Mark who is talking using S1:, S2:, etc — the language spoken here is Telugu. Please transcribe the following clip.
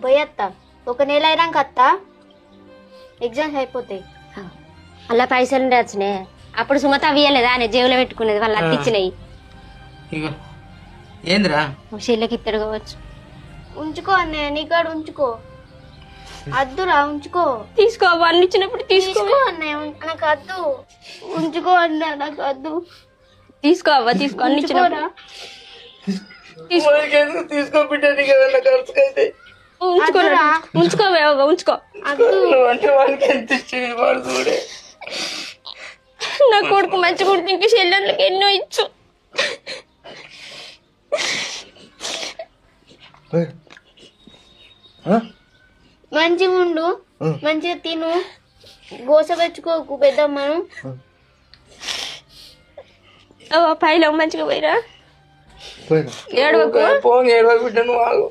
S1: పోయేస్తా. 1 నెల అయినాక వస్తా, ఎగ్జామ్స్ అయిపోతాయి.
S2: అలా పైసలు ఉండే వచ్చినాయి. అప్పుడు సుమత అవ్వలేదా అని జేబులో పెట్టుకునేది, వాళ్ళు అట్టిచ్చినాయి.
S3: ఇగో ఏందిరా
S2: షెల్లకి ఇత్తడు కావచ్చు.
S1: ఉంచుకో అన్నయ్య, నీకాడ ఉంచుకో. అద్దురా, ఉంచుకో.
S2: తీసుకో, వాళ్ళు ఇచ్చినప్పుడు తీసుకో.
S1: తీసుకో అన్నయ్య, నాకు అద్దు. ఉంచుకో అన్నయ్య, నాకు అద్దు.
S2: తీసుకో అవ్వ, తీసుకో. అన్ని
S1: ఉంచుకోరా.
S3: తీసుకో బిడ్డ, నీకు ఏదైనా ఖర్చుకైతే
S2: ఉంచుకోరా, ఉంచుకోవే అవ్వ, ఉంచుకో.
S1: అద్దు.
S3: అంటే వాళ్ళకి ఎంత ఇచ్చేది వాడు చూడే.
S2: నా కొడుకు మంచి కొడుకు, ఇంక చెల్లెళ్ళకి ఎన్నో ఇచ్చు.
S1: మంచిగా ఉండు, మంచిగా తిను, గోస పెంచుకోకు పెద్దమ్మను.
S2: పైలో మంచిగా పోయిరా.
S3: ఏడవకు బిడ్డ, నువ్వు ఆగు.